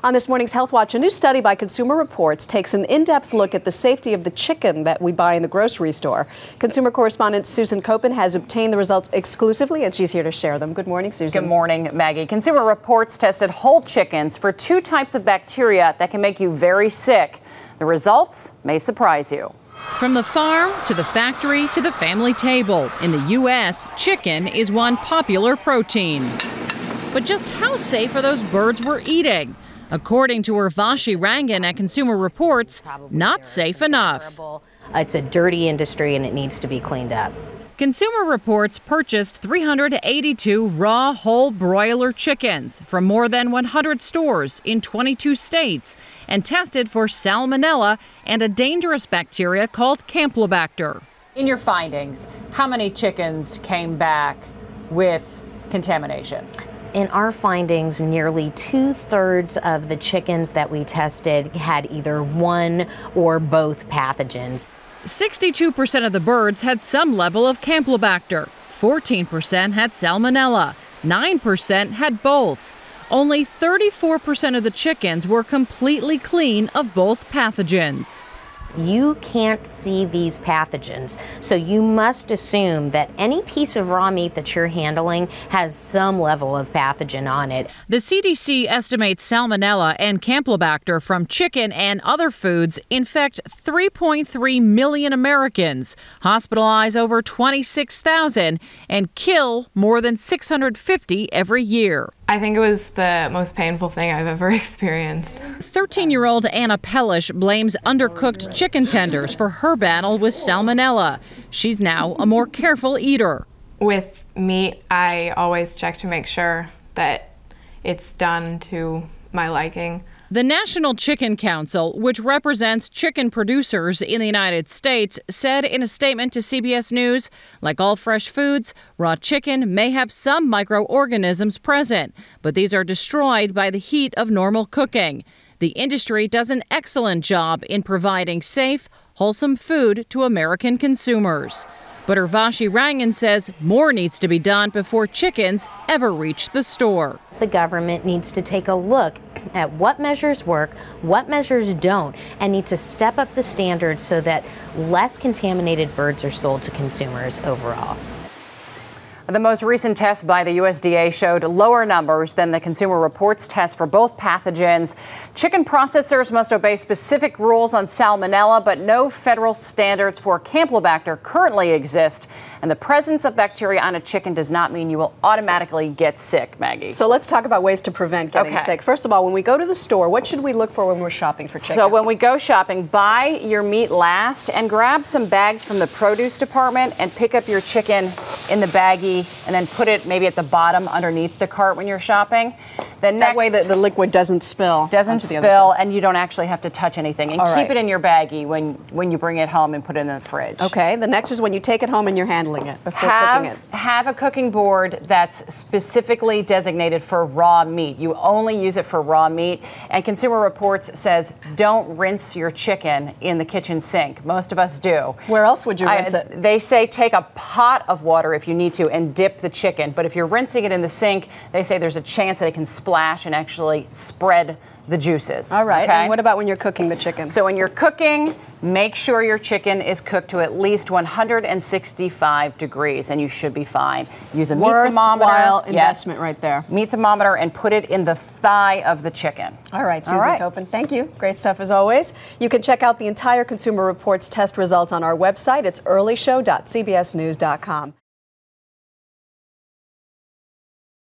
On this morning's Health Watch, a new study by Consumer Reports takes an in-depth look at the safety of the chicken that we buy in the grocery store. Consumer correspondent Susan Koeppen has obtained the results exclusively, and she's here to share them. Good morning, Susan. Good morning, Maggie. Consumer Reports tested whole chickens for 2 types of bacteria that can make you very sick. The results may surprise you. From the farm to the factory to the family table, in the U.S., chicken is one popular protein. But just how safe are those birds we're eating? According to Urvashi Rangan at Consumer Reports, not safe enough. It's a dirty industry and it needs to be cleaned up. Consumer Reports purchased 382 raw whole broiler chickens from more than 100 stores in 22 states and tested for salmonella and a dangerous bacteria called Campylobacter. In your findings, how many chickens came back with contamination? In our findings, nearly 2/3 of the chickens that we tested had either one or both pathogens. 62% of the birds had some level of Campylobacter, 14% had salmonella, 9% had both. Only 34% of the chickens were completely clean of both pathogens. You can't see these pathogens, so you must assume that any piece of raw meat that you're handling has some level of pathogen on it. The CDC estimates salmonella and Campylobacter from chicken and other foods infect 3.3 million Americans, hospitalize over 26,000, and kill more than 650 every year. I think it was the most painful thing I've ever experienced. 13-year-old Anna Pellish blames undercooked chicken tenders for her battle with salmonella. She's now a more careful eater. With meat, I always check to make sure that it's done to my liking. The National Chicken Council, which represents chicken producers in the United States, said in a statement to CBS News, like all fresh foods, raw chicken may have some microorganisms present, but these are destroyed by the heat of normal cooking. The industry does an excellent job in providing safe, wholesome food to American consumers. But Urvashi Rangan says more needs to be done before chickens ever reach the store. The government needs to take a look at what measures work, what measures don't, and need to step up the standards so that less contaminated birds are sold to consumers overall. The most recent test by the USDA showed lower numbers than the Consumer Reports test for both pathogens. Chicken processors must obey specific rules on salmonella, but no federal standards for Campylobacter currently exist. And the presence of bacteria on a chicken does not mean you will automatically get sick, Maggie. So let's talk about ways to prevent getting sick. First of all, when we go to the store, what should we look for when we're shopping for chicken? So when we go shopping, buy your meat last and grab some bags from the produce department and pick up your chicken in the baggie and then put it maybe at the bottom underneath the cart when you're shopping. Then that way the liquid doesn't spill. And you don't actually have to touch anything. And keep it in your baggie when you bring it home and put it in the fridge. Okay, the next is when you take it home and you're handling it before cooking it. Have a cooking board that's specifically designated for raw meat. You only use it for raw meat. And Consumer Reports says don't rinse your chicken in the kitchen sink. Most of us do. Where else would you rinse it? They say take a pot of water if you need to and dip the chicken. But if you're rinsing it in the sink, they say there's a chance that it can splash and actually spread the juices. All right. Okay? And what about when you're cooking the chicken? So when you're cooking, make sure your chicken is cooked to at least 165 degrees, and you should be fine. Use a meat thermometer. Worthwhile investment right there. Meat thermometer and put it in the thigh of the chicken. All right, Susan Koeppen, thank you. Great stuff as always. You can check out the entire Consumer Reports test results on our website. It's earlyshow.cbsnews.com.